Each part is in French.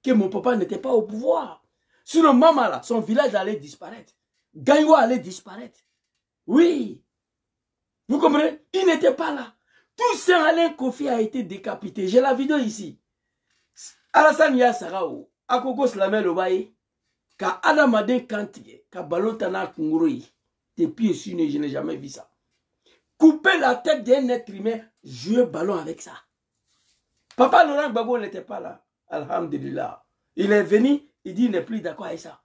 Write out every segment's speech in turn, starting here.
que mon papa n'était pas au pouvoir. Sinon, maman là, son village allait disparaître. Gaïwa allait disparaître. Oui. Vous comprenez? Il n'était pas là. Tout ça, Alain Kofi a été décapité. J'ai la vidéo ici. Alassane Yassarao, Akoko Slamel Obaye, Ka Adamadin Kantige, Ka Balotana Kunguroi. Depuis ici, je n'ai jamais vu ça. Couper la tête d'un être humain, jouer ballon avec ça. Papa Laurent Gbagbo n'était pas là. Alhamdulillah. Il est venu, il dit il n'est plus d'accord avec ça.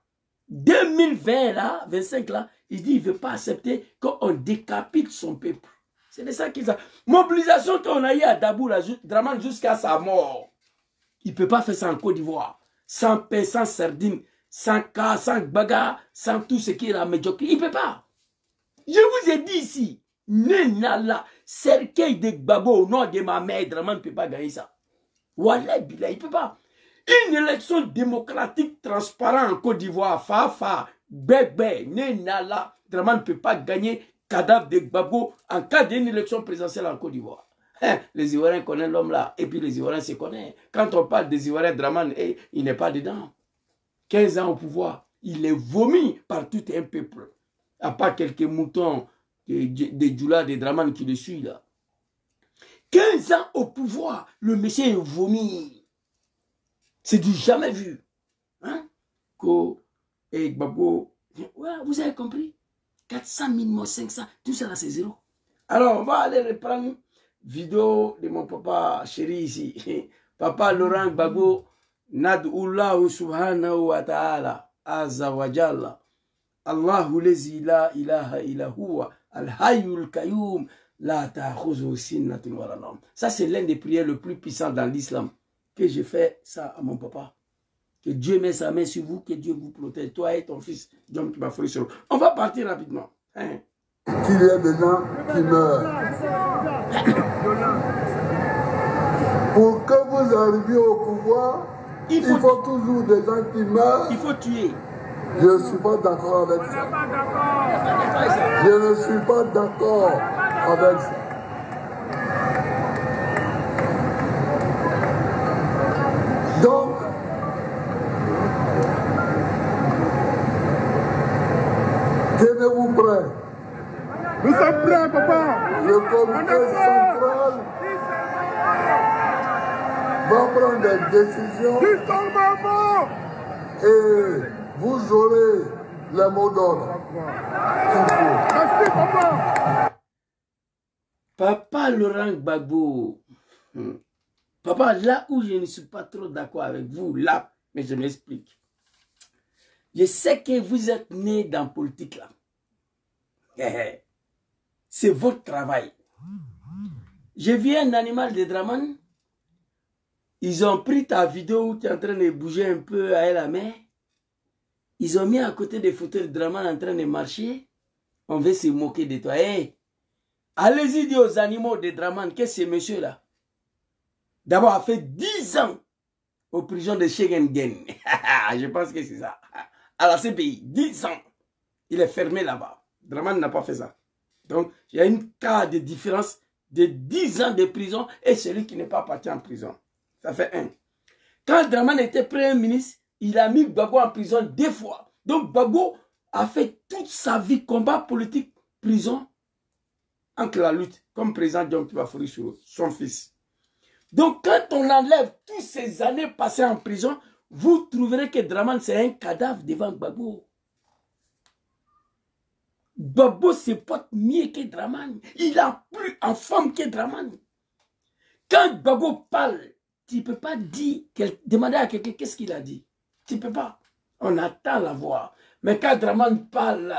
2020 là, 25 là, il dit il ne veut pas accepter qu'on décapite son peuple. C'est de ça qu'il a. Mobilisation qu'on a eu à Dabou, Dramane jusqu'à sa mort. Il ne peut pas faire ça en Côte d'Ivoire. Sans pain, sans sardine, sans cas, sans bagarre, sans tout ce qui est la médiocrité. Il ne peut pas. Je vous ai dit ici, Nenala, cercueil de Gbagbo au nom de ma mère, Dramane ne peut pas gagner ça. Wallah, Billah, il ne peut pas. Une élection démocratique transparente en Côte d'Ivoire, Fafa, Bébé, Nenala, Dramane ne peut pas gagner cadavre de Gbagbo en cas d'une élection présidentielle en Côte d'Ivoire. Les Ivoiriens connaissent l'homme là, et puis les Ivoiriens se connaissent. Quand on parle des Ivoiriens, Dramane, il n'est pas dedans. 15 ans au pouvoir, il est vomi par tout un peuple. À part quelques moutons de Djoula, de Dramane qui le suivent là. 15 ans au pouvoir, le monsieur est vomi. C'est du jamais vu. Hein? Et Gbagbo, ouais, vous avez compris? 400 000 morts, 500, tout ça là c'est zéro. Alors on va aller reprendre vidéo de mon papa chéri ici. Papa Laurent Gbagbo, Nad'ullahu subhanahu wa ta'ala, azza wa jalla. Allahu lezi la ilaha illa huwa, al-hayyul qayyum, la ta'khuzu sinnatun wa la nawm. Ça c'est l'un des prières le plus puissant dans l'islam. Que je fais ça à mon papa. Que Dieu met sa main sur vous, que Dieu vous protège, toi et ton fils, John Kibafori Soro. On va partir rapidement. Hein? Qu'il y ait des gens qui meurent. Pour que vous arriviez au pouvoir, il faut toujours des gens qui meurent. Il faut tuer. Je ne suis pas d'accord avec ça. Je ne suis pas d'accord avec ça. Donc, tenez-vous prêts. Nous sommes prêts, papa. Le comité central va prendre des décisions et vous aurez les mots d'ordre. Merci, papa. Papa Laurent Gbagbo. Papa, là où je ne suis pas trop d'accord avec vous, là, mais je m'explique. Je sais que vous êtes né dans la politique là. C'est votre travail. J'ai vu un animal de Dramane. Ils ont pris ta vidéo où tu es en train de bouger un peu à la main. Ils ont mis à côté des photos de Dramane en train de marcher. On veut se moquer de toi. Hey, allez-y dire aux animaux de Dramane que ce monsieur-là, d'abord, a fait 10 ans aux prisons de Schengen. Je pense que c'est ça. À la CPI, 10 ans. Il est fermé là-bas. Dramane n'a pas fait ça. Donc, il y a une cas de différence de 10 ans de prison et celui qui n'est pas parti en prison. Ça fait 1. Quand Dramane était Premier ministre, il a mis Gbagbo en prison 2 fois. Donc, Gbagbo a fait toute sa vie combat politique, prison, entre la lutte, comme président John Kibafori Soro, son fils. Donc, quand on enlève toutes ces années passées en prison, vous trouverez que Dramane, c'est un cadavre devant Gbagbo. Gbagbo se porte mieux que Dramane. Il a plus en forme que Dramane. Quand Gbagbo parle, tu ne peux pas dire, demander à quelqu'un qu'est-ce qu'il a dit. Tu ne peux pas. On attend la voix. Mais quand Dramane parle,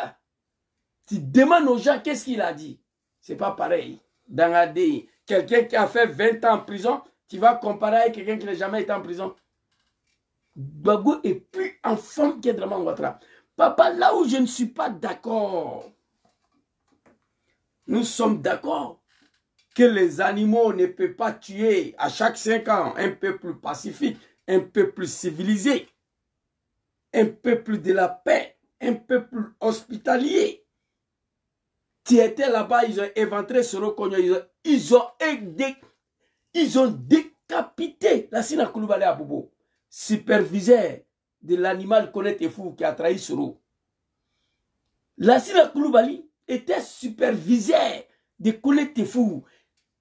tu demandes aux gens qu'est-ce qu'il a dit. Ce n'est pas pareil. Dans la DI, quelqu'un qui a fait 20 ans en prison, tu vas comparer avec quelqu'un qui n'a jamais été en prison. Gbagbo est plus en forme que Dramane Ouattara. Papa, là où je ne suis pas d'accord, nous sommes d'accord que les animaux ne peuvent pas tuer à chaque 5 ans un peuple pacifique, un peuple civilisé, un peuple de la paix, un peuple hospitalier. Tu étais là-bas, ils ont éventré Soro Kogno, ils ont décapité la Sina Koulibaly à Bobo. superviseur de l'animal Koné Fou qui a trahi Soro. Lassina Coulibaly était superviseur de Koné Fou.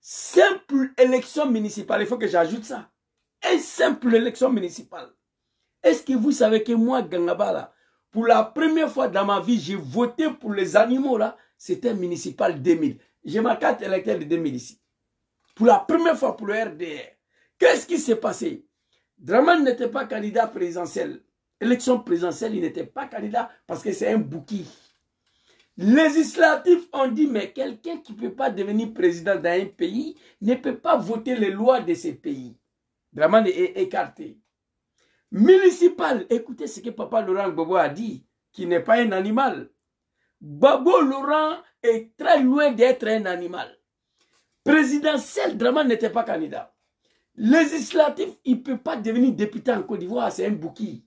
Simple élection municipale, il faut que j'ajoute ça. Une simple élection municipale. Est-ce que vous savez que moi, Gangabala, pour la première fois dans ma vie, j'ai voté pour les animaux là, c'était municipal 2000. J'ai ma carte électorale de 2000 ici. Pour la première fois pour le RDR. Qu'est-ce qui s'est passé? Draman n'était pas candidat présidentiel. Élection présidentielle, il n'était pas candidat parce que c'est un bouquet. Législatifs ont dit, mais quelqu'un qui ne peut pas devenir président dans un pays ne peut pas voter les lois de ce pays. Draman est écarté. Municipal, écoutez ce que Papa Laurent Gbagbo a dit, qui n'est pas un animal. Gbagbo Laurent est très loin d'être un animal. Présidentiel, Draman n'était pas candidat. Législatif, il ne peut pas devenir député en Côte d'Ivoire, c'est un bouquet.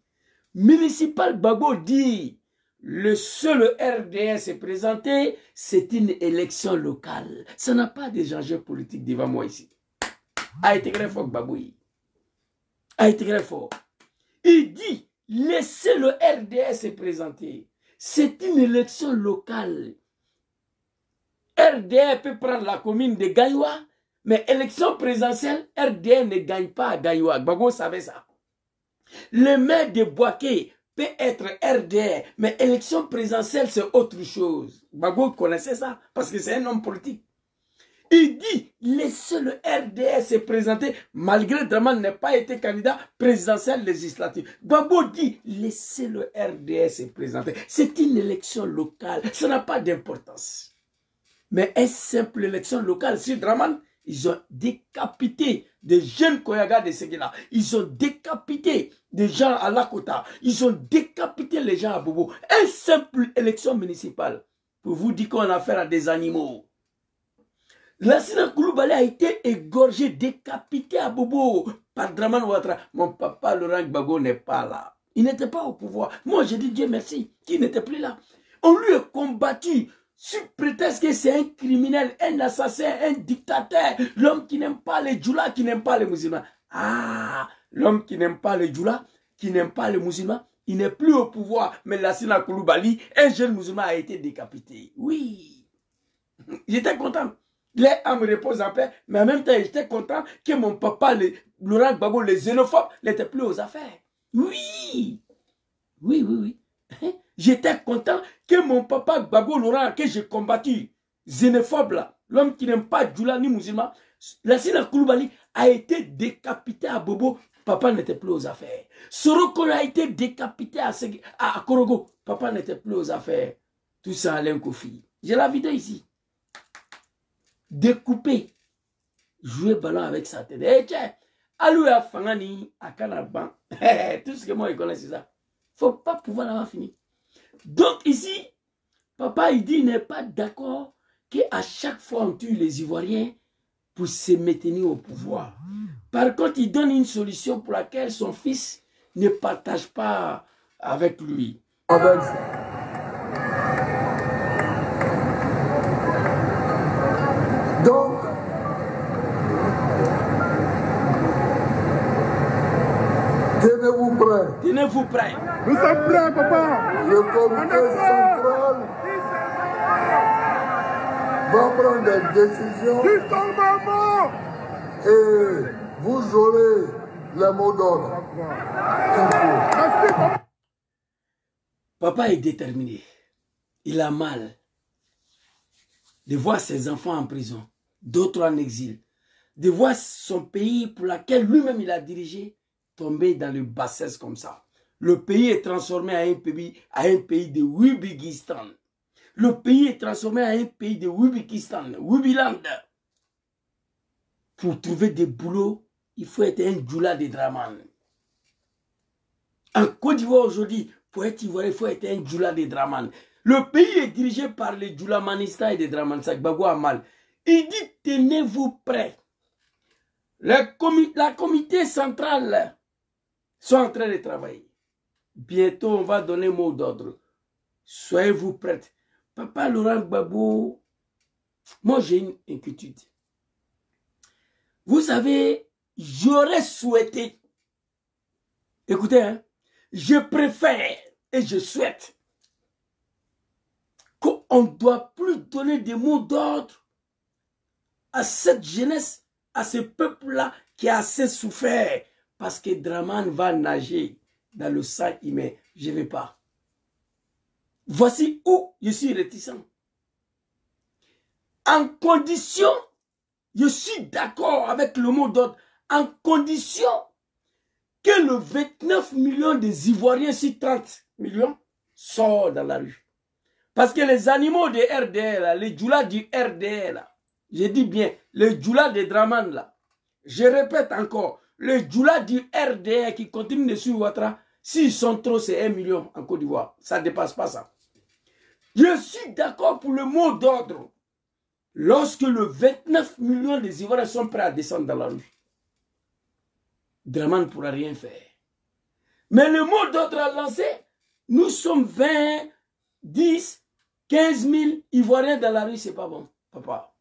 Municipal, Gbagbo dit, le seul RDR s'est présenté, c'est une élection locale. Ça n'a pas d'enjeu politique devant moi ici. A été très fort, Gbagbo. A été très fort. Il dit, laissez le RDR se présenter. C'est une élection locale. RDR peut prendre la commune de Gaïwa, mais élection présidentielle, RDR ne gagne pas à Gaïwa. Gbagbo savait ça. Le maire de Boaké peut être RDR, mais élection présidentielle, c'est autre chose. Gbagbo connaissait ça, parce que c'est un homme politique. Il dit, laissez le RDR se présenter, malgré Draman n'ait pas été candidat présidentiel législatif. Gbagbo dit, laissez le RDR se présenter. C'est une élection locale, ça n'a pas d'importance. Mais une simple élection locale, sur Draman, ils ont décapité des jeunes Koyaga de Séguéla. Ils ont décapité des gens à Lakota. Ils ont décapité les gens à Bobo. Une simple élection municipale. Pour vous dire qu'on a affaire à des animaux. Lassina Coulibaly a été égorgé, décapité à Bobo par Draman Ouattara. Mon papa Laurent Gbagbo n'est pas là. Il n'était pas au pouvoir. Moi, j'ai dit Dieu merci, qu'il n'était plus là. On lui a combattu sous prétexte que c'est un criminel, un assassin, un dictateur, l'homme qui n'aime pas les djoulas, qui n'aime pas les musulmans. Ah, l'homme qui n'aime pas les djoulas, qui n'aime pas les musulmans, il n'est plus au pouvoir. Mais Lassina Coulibaly, un jeune musulman a été décapité. Oui, j'étais content. Les âmes reposent en paix, mais en même temps, j'étais content que mon papa, Laurent Gbagbo, les xénophobes, n'étaient plus aux affaires. Oui, oui, oui, oui. J'étais content que mon papa Gbagbo Laurent, que j'ai combattu, xénophobe là, l'homme qui n'aime pas Djoula ni musulman, Lassina Coulibaly a été décapité à Bobo, papa n'était plus aux affaires. Soroko a été décapité à Korogo, papa n'était plus aux affaires. Tout ça Alain Kofi. J'ai la vidéo ici. Découpé, jouer ballon avec sa tête. Eh tiens, Alouya Fangani, à Kanaban, tout ce que moi je connais c'est ça. Faut pas pouvoir l'avoir fini. Donc ici, papa il dit il n'est pas d'accord qu'à chaque fois on tue les Ivoiriens pour se maintenir au pouvoir. Par contre, il donne une solution pour laquelle son fils ne partage pas avec lui. Avec donc, tenez-vous prêts. Tenez-vous prêts. Nous sommes prêts, papa. Le comité central va prendre des décisions Justement. et vous aurez les mots d'ordre. Merci, papa. Papa est déterminé. Il a mal de voir ses enfants en prison, d'autres en exil, de voir son pays pour lequel lui-même il a dirigé tomber dans le bassesse comme ça. Le pays est transformé à un pays de Wibikistan. Le pays est transformé à un pays de Wibikistan, Wibiland. Pour trouver des boulots, il faut être un djoula de Draman. En Côte d'Ivoire aujourd'hui, pour être ivoirien, il faut être un djoula de Draman. Le pays est dirigé par les djoulamanistas et des Dramansak. Gbagbo a mal. Il dit, tenez-vous prêts. La comité centrale sont en train de travailler. Bientôt, on va donner mot d'ordre. Soyez-vous prêts. Papa Laurent Gbagbo, moi j'ai une inquiétude. Vous savez, j'aurais souhaité Écoutez, hein, je préfère et je souhaite qu'on ne doit plus donner des mots d'ordre à cette jeunesse, à ce peuple-là qui a assez souffert, parce que Draman va nager dans le sang humain. Je ne vais pas. Voici où je suis réticent. En condition, je suis d'accord avec le mot d'ordre, en condition que le 29 millions des Ivoiriens sur 30 millions sortent dans la rue. Parce que les animaux de RDL, les djoulas du RDL, je dis bien, les djoulas de Draman, là, je répète encore, les djoulas du RDL qui continuent de suivre Ouattara, s'ils sont trop, c'est 1 million en Côte d'Ivoire. Ça ne dépasse pas ça. Je suis d'accord pour le mot d'ordre. Lorsque le 29 millions des Ivoiriens sont prêts à descendre dans la rue, Draman ne pourra rien faire. Mais le mot d'ordre à lancer, nous sommes 20, 10, 15 000 Ivoiriens dans la rue, c'est pas bon, papa.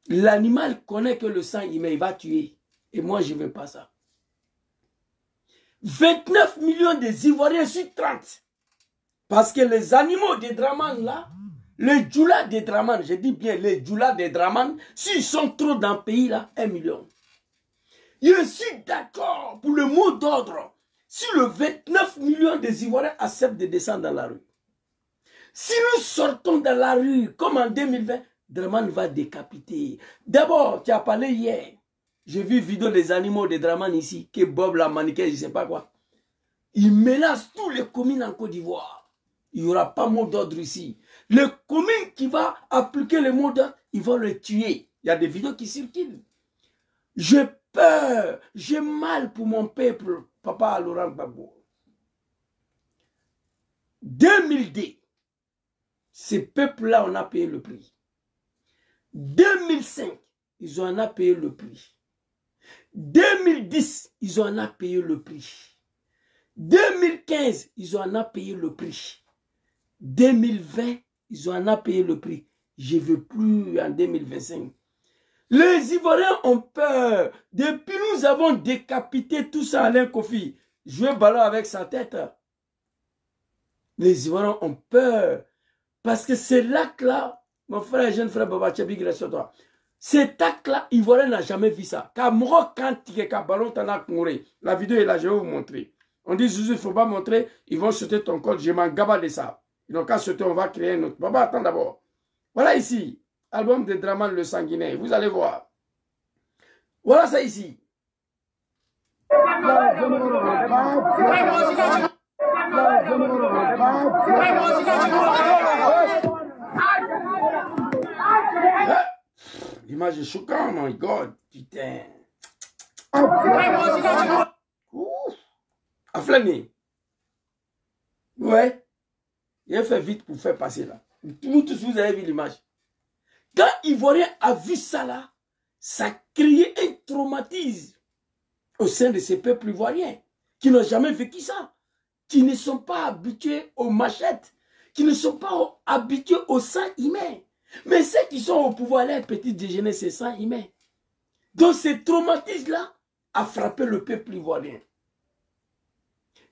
L'animal connaît que le sang humain, il va tuer. Et moi, je ne veux pas ça. 29 millions des Ivoiriens sur 30. Parce que les animaux des Draman là, les djoulas des Draman, je dis bien les djoulas des Draman, s'ils sont trop dans le pays là, 1 million. Je suis d'accord pour le mot d'ordre. Si le 29 millions des Ivoiriens acceptent de descendre dans la rue, si nous sortons dans la rue comme en 2020, Draman va décapiter. D'abord, tu as parlé hier. J'ai vu vidéo des animaux de Draman ici, que Bob la mannequin, je ne sais pas quoi. Il menace tous les communes en Côte d'Ivoire. Il n'y aura pas mot d'ordre ici. Les communes qui vont appliquer le mot d'ordre, ils vont le tuer. Il y a des vidéos qui circulent. J'ai peur, j'ai mal pour mon peuple, papa Laurent Gbagbo. 2002, ces peuples-là, on a payé le prix. 2005, ils en ont payé le prix. 2010, ils en ont payé le prix. 2015, ils en ont payé le prix. 2020, ils en ont payé le prix. Je ne veux plus en 2025. Les Ivoiriens ont peur. Depuis nous avons décapité tout ça à Alain Kofi. Jouer ballon avec sa tête. Les Ivoiriens ont peur. Parce que ce lac-là, mon frère, jeune frère Baba Tchabi, grâce à toi. Cet acte-là, Ivoirien n'a jamais vu ça. Car moi, quand tu es ballon, tu as couru. La vidéo est là, je vais vous montrer. On dit, Zouzou, il ne faut pas montrer. Ils vont sauter ton code. Je m'en gaba de ça. Ils n'ont qu'à sauter, on va créer un autre. Baba, attends d'abord. Voilà ici. Album de Draman le Sanguinaire. Vous allez voir. Voilà ça ici. L'image est choquante, my God. Putain. Ouf. À flâner. Ouais. Il a fait vite pour faire passer là. Vous tous, vous avez vu l'image. Quand Ivoirien a vu ça là, ça a créé un traumatisme au sein de ces peuples ivoiriens qui n'ont jamais vécu ça, qui ne sont pas habitués aux machettes, qui ne sont pas habitués au sang humain. Mais ceux qui sont au pouvoir, les petits déjeuners, c'est sang humain. Donc ce traumatisme-là a frappé le peuple ivoirien.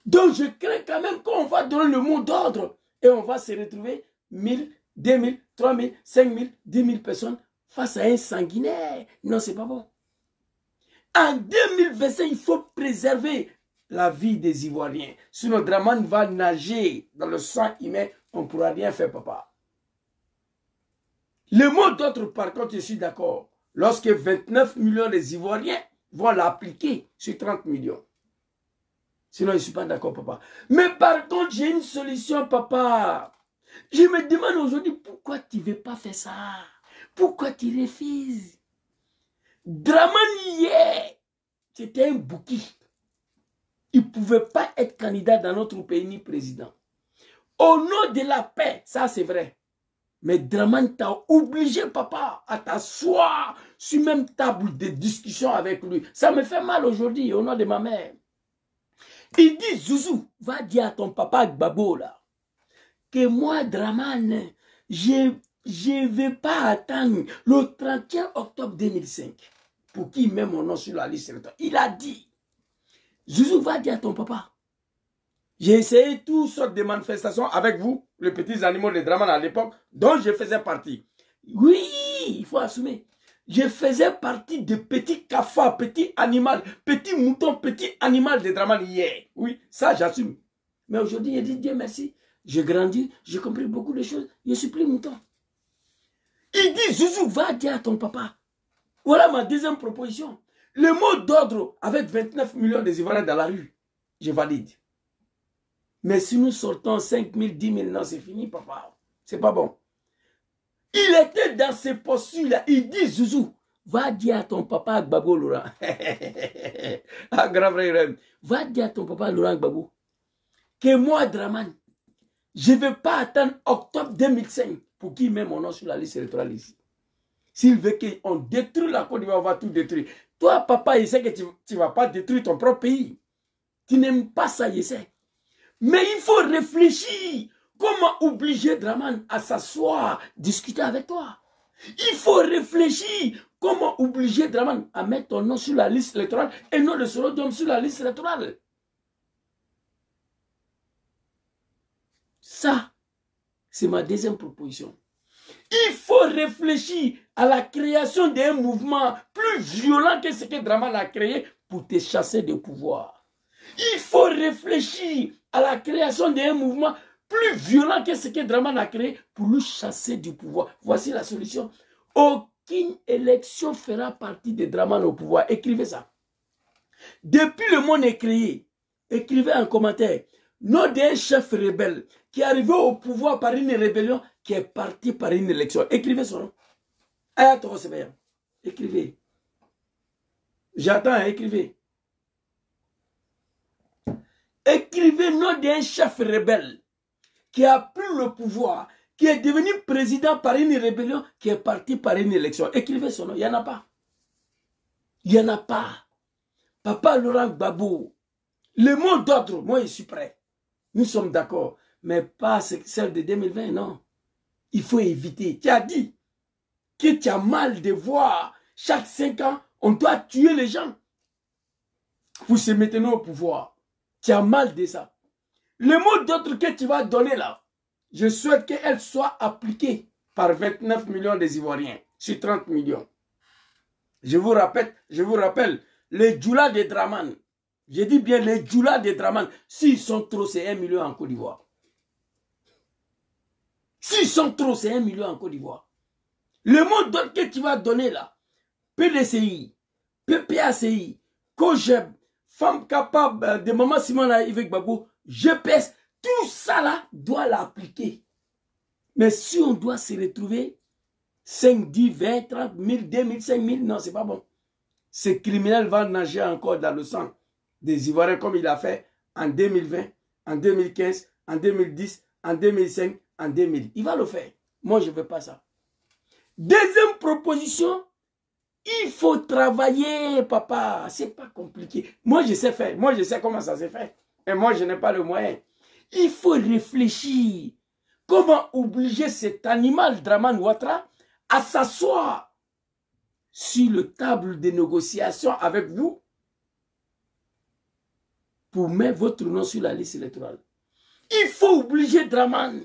Donc je crains quand même qu'on va donner le mot d'ordre et on va se retrouver 1000, 2000, 3000, 5000, 10 000 personnes face à un sanguinaire. Non, c'est pas bon. En 2025, il faut préserver la vie des Ivoiriens. Sinon, Draman va nager dans le sang humain, on ne pourra rien faire, papa. Le mot d'ordre, par contre, je suis d'accord. Lorsque 29 millions des Ivoiriens vont l'appliquer sur 30 millions. Sinon, je ne suis pas d'accord, papa. Mais par contre, j'ai une solution, papa. Je me demande aujourd'hui, pourquoi tu ne veux pas faire ça? Pourquoi tu refuses? Draman hier, c'était un bouki. Il ne pouvait pas être candidat dans notre pays ni président. Au nom de la paix, ça c'est vrai. Mais Draman t'a obligé, papa, à t'asseoir sur même table de discussion avec lui. Ça me fait mal aujourd'hui, au nom de ma mère. Il dit, Zouzou, va dire à ton papa Gbagbo là, que moi, Draman, je ne vais pas attendre le 31 octobre 2005 pour qu'il mette mon nom sur la liste électorale. Il a dit, Zouzou va dire à ton papa. J'ai essayé toutes sortes de manifestations avec vous, les petits animaux de Draman à l'époque, dont je faisais partie. Oui, il faut assumer. Je faisais partie de petits cafards, petits animaux, petits moutons, petits animaux de Draman hier. Oui, ça j'assume. Mais aujourd'hui, je dis Dieu merci. J'ai grandi, j'ai compris beaucoup de choses. Je ne suis plus mouton. Il dit, Zouzou, va dire à ton papa. Voilà ma deuxième proposition. Le mot d'ordre avec 29 millions de Ivoiriens dans la rue, je valide. Mais si nous sortons 5 000, 10 000, non, c'est fini, papa. C'est pas bon. Il était dans ces postures-là. Il dit, Zouzou, va dire à ton papa Gbagbo Laurent. Ah, grave frère. Va dire à ton papa Laurent Gbagbo que moi, Draman, je ne vais pas attendre octobre 2005 pour qu'il mette mon nom sur la liste électorale ici. S'il veut qu'on détruise la Côte d'Ivoire, on va tout détruire. Toi, papa, il sait que tu ne vas pas détruire ton propre pays. Tu n'aimes pas ça, il sait. Mais il faut réfléchir. Comment obliger Draman à s'asseoir, discuter avec toi? Il faut réfléchir. Comment obliger Draman à mettre ton nom sur la liste électorale et non le Sorodom sur la liste électorale? Ça, c'est ma deuxième proposition. Il faut réfléchir à la création d'un mouvement plus violent que ce que Draman a créé pour te chasser de pouvoir. Il faut réfléchir à la création d'un mouvement plus violent que ce que Draman a créé pour nous chasser du pouvoir. Voici la solution. Aucune élection fera partie de Draman au pouvoir. Écrivez ça. Depuis le monde est créé, écrivez en commentaire. Nom d'un chef rebelle qui est arrivé au pouvoir par une rébellion, qui est parti par une élection. Écrivez son nom. Ayato Sebeya. Écrivez. J'attends, écrivez. Écrivez nom d'un chef rebelle qui a pris le pouvoir, qui est devenu président par une rébellion, qui est parti par une élection. Écrivez son nom. Il n'y en a pas. Il n'y en a pas. Papa Laurent Gbagbo. Le mot d'ordre, moi je suis prêt. Nous sommes d'accord. Mais pas celle de 2020, non. Il faut éviter. Tu as dit que tu as mal de voir. Chaque 5 ans, on doit tuer les gens pour se mettre au pouvoir. Tu as mal de ça. Le mot d'ordre que tu vas donner là, je souhaite qu'elle soit appliquée par 29 millions des Ivoiriens sur 30 millions. Je vous rappelle, les djoulas de Draman, je dis bien les djoulas de Draman, s'ils sont trop, c'est 1 million en Côte d'Ivoire. S'ils sont trop, c'est 1 million en Côte d'Ivoire. Le mot d'ordre que tu vas donner là, PDCI, PPACI, COGEB, Femme capable de Maman Simona Yves Gbagbo, GPS, tout ça là doit l'appliquer. Mais si on doit se retrouver 5, 10, 20, 30 000, 2 000, 5 000, non, c'est pas bon. Ce criminel va nager encore dans le sang des Ivoiriens comme il a fait en 2020, en 2015, en 2010, en 2005, en 2000. Il va le faire. Moi, je ne veux pas ça. Deuxième proposition, il faut travailler, papa. C'est pas compliqué. Moi, je sais faire. Moi, je sais comment ça se fait. Et moi, je n'ai pas le moyen. Il faut réfléchir. Comment obliger cet animal, Draman Ouattara, à s'asseoir sur le table de négociation avec vous pour mettre votre nom sur la liste électorale. Il faut obliger Draman